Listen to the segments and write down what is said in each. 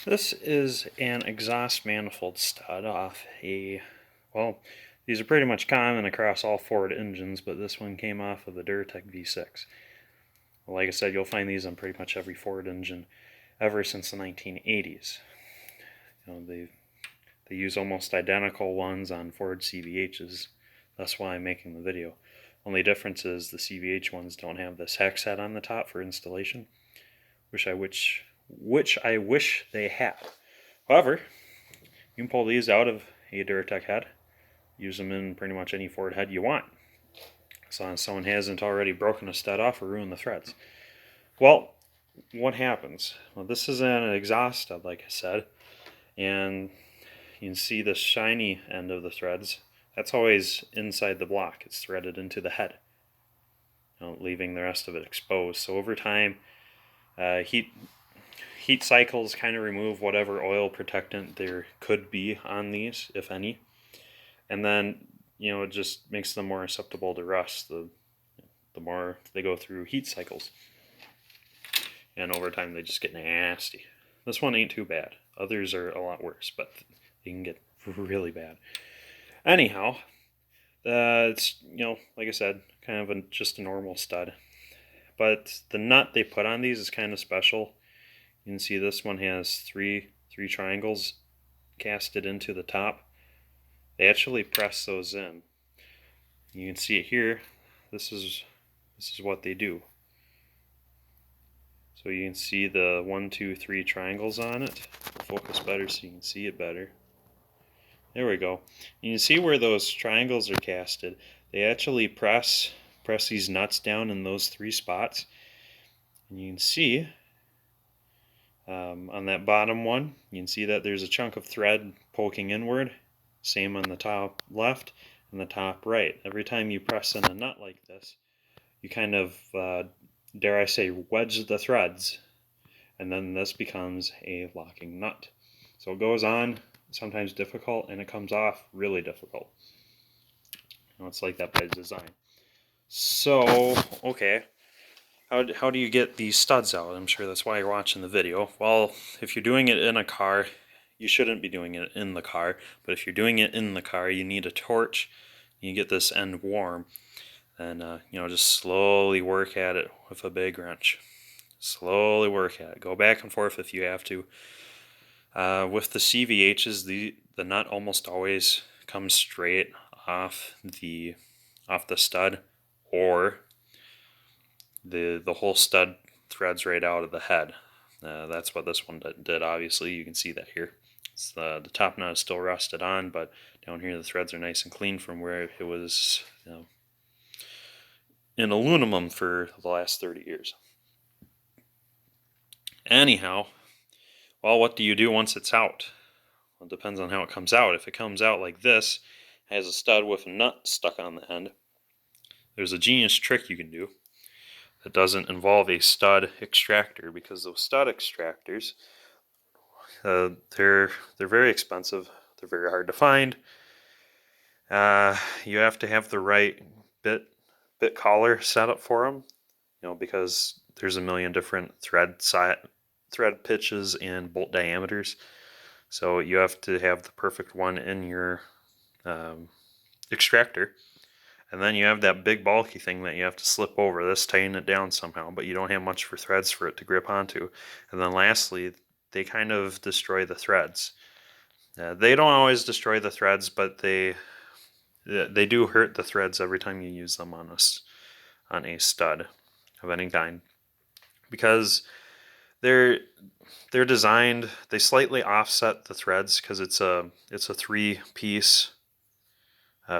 This is an exhaust manifold stud off well, these are pretty much common across all Ford engines, but this one came off of the Duratec V6. Well, like I said, you'll find these on pretty much every Ford engine ever since the 1980s. They use almost identical ones on Ford CVHs. That's why I'm making the video. Only difference is the CVH ones don't have this hex head on the top for installation, which I wish they had. However, you can pull these out of a Duratec head, use them in pretty much any Ford head you want, as long as someone hasn't already broken a stud off or ruined the threads. Well, what happens? Well, this is an exhaust stud, like I said, and you can see the shiny end of the threads. That's always inside the block. It's threaded into the head, leaving the rest of it exposed. So over time, heat cycles kind of remove whatever oil protectant there could be on these, if any, and then it just makes them more susceptible to rust the more they go through heat cycles, and over time they just get nasty. This one ain't too bad. Others are a lot worse, but they can get really bad. Anyhow, it's like I said, kind of just a normal stud, but the nut they put on these is kind of special. You can see this one has three triangles casted into the top. They actually press those in. You can see it here. This is what they do. So you can see the 1, 2, 3 triangles on it. Focus better so you can see it better. There we go. You can see where those triangles are casted. They actually press these nuts down in those 3 spots. And you can see on that bottom one, you can see that there's a chunk of thread poking inward. Same on the top left and the top right. Every time you press in a nut like this, you kind of, dare I say, wedge the threads, and then this becomes a locking nut. So it goes on, sometimes difficult, and it comes off really difficult. It's like that by design. So, okay, how do you get these studs out? I'm sure that's why you're watching the video. Well, if you're doing it in a car, you shouldn't be doing it in the car, but if you're doing it in the car, you need a torch. You get this end warm, and just slowly work at it with a big wrench. Slowly work at it. Go back and forth if you have to. With the CVHs, the nut almost always comes straight off the stud, or the whole stud threads right out of the head. That's what this one did. Obviously, you can see that here. The top nut is still rusted on, but down here the threads are nice and clean from where it was in aluminum for the last 30 years. Anyhow, well, what do you do once it's out? Well, it depends on how it comes out. If it comes out like this, has a stud with a nut stuck on the end, there's a genius trick you can do that doesn't involve a stud extractor, because those stud extractors, they're very expensive. They're very hard to find. You have to have the right bit collar set up for them, because there's a million different thread pitches and bolt diameters. So you have to have the perfect one in your extractor. And then you have that big bulky thing that you have to slip over this, tighten it down somehow, but you don't have much for threads for it to grip onto. And then lastly, they kind of destroy the threads. They don't always destroy the threads, but they do hurt the threads every time you use them on a stud of any kind, because they're designed, they slightly offset the threads because it's a 3-piece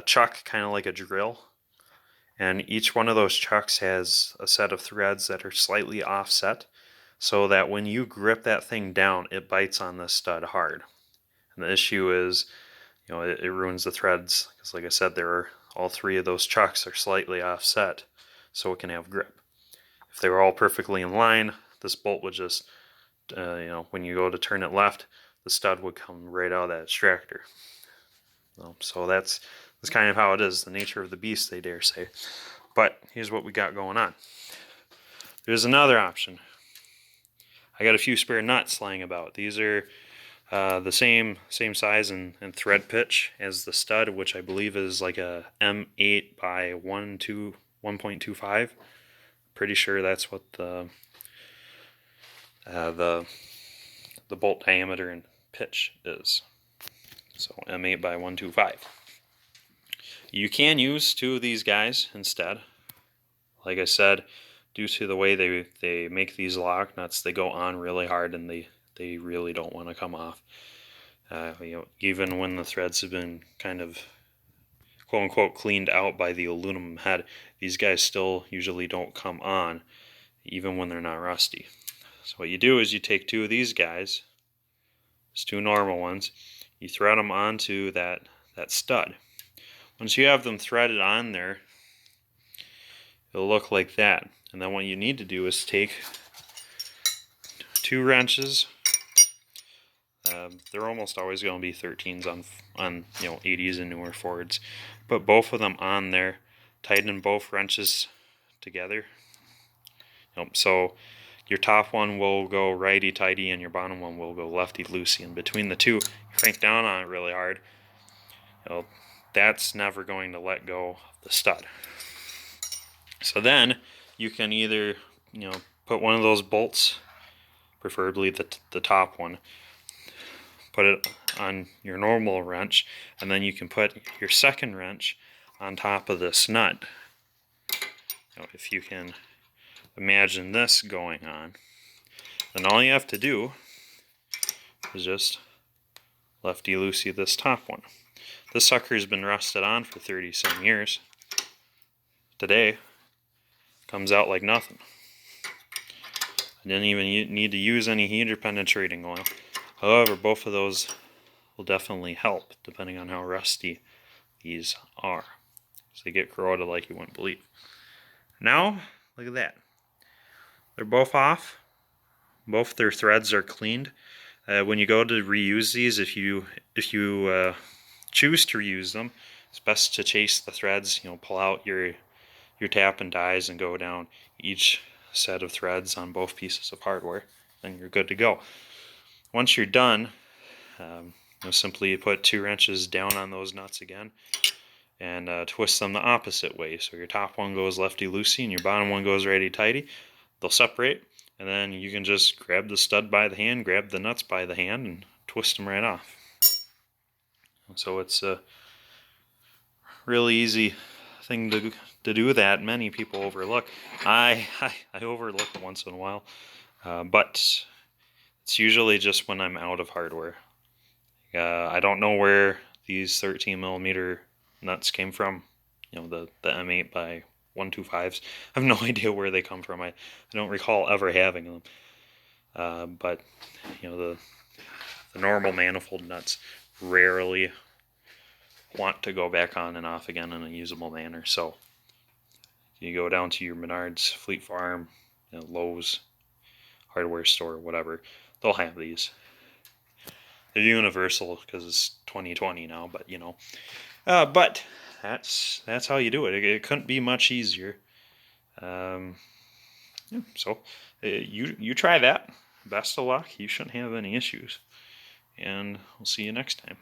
chuck, kind of like a drill, and each one of those chucks has a set of threads that are slightly offset, so that when you grip that thing down, it bites on the stud hard. And the issue is, it ruins the threads, because like I said, all 3 of those chucks are slightly offset, so it can have grip. If they were all perfectly in line, this bolt would just, when you go to turn it left, the stud would come right out of that extractor. So that's kind of how it is, the nature of the beast, they dare say. But here's what we got going on. There's another option. I got a few spare nuts lying about. These are the same size and thread pitch as the stud, which I believe is like a M8 by 1.25. Pretty sure that's what the bolt diameter and pitch is. So M8 by 125. You can use two of these guys instead. Like I said, due to the way they make these lock nuts, they go on really hard and they really don't want to come off. Even when the threads have been kind of quote unquote cleaned out by the aluminum head, these guys still usually don't come on, even when they're not rusty. So what you do is you take two of these guys, just two normal ones, you thread them onto that stud. Once you have them threaded on there, it'll look like that. And then what you need to do is take two wrenches. They're almost always going to be 13s on 80s and newer Fords. Put both of them on there, tighten both wrenches together. So your top one will go righty-tighty and your bottom one will go lefty-loosey. And between the two, you crank down on it really hard. That's never going to let go of the stud. So then you can either put one of those bolts, preferably the top one, put it on your normal wrench, and then you can put your second wrench on top of this nut. If you can imagine this going on, then all you have to do is just lefty-loosey this top one. This sucker's been rusted on for 30-some years. Today, comes out like nothing. I didn't even need to use any heater penetrating oil. However, both of those will definitely help, depending on how rusty these are. So they get corroded like you wouldn't believe. Now, look at that. They're both off. Both their threads are cleaned. When you go to reuse these, if you choose to reuse them, it's best to chase the threads. Pull out your tap and dies and go down each set of threads on both pieces of hardware, then you're good to go. Once you're done, simply put 2 wrenches down on those nuts again and twist them the opposite way. So your top one goes lefty-loosey and your bottom one goes righty-tighty. They'll separate, and then you can just grab the stud by the hand, grab the nuts by the hand, and twist them right off. So it's a really easy thing to do that many people overlook. I overlook it once in a while, but it's usually just when I'm out of hardware. I don't know where these 13mm nuts came from. The M8 by 125s. I have no idea where they come from. I don't recall ever having them. But the normal manifold nuts rarely want to go back on and off again in a usable manner. So you go down to your Menards, Fleet Farm, Lowe's, hardware store, whatever, they'll have these. They're universal because it's 2020 now, but but that's how you do it. It couldn't be much easier. So you try that. Best of luck. You shouldn't have any issues, and we'll see you next time.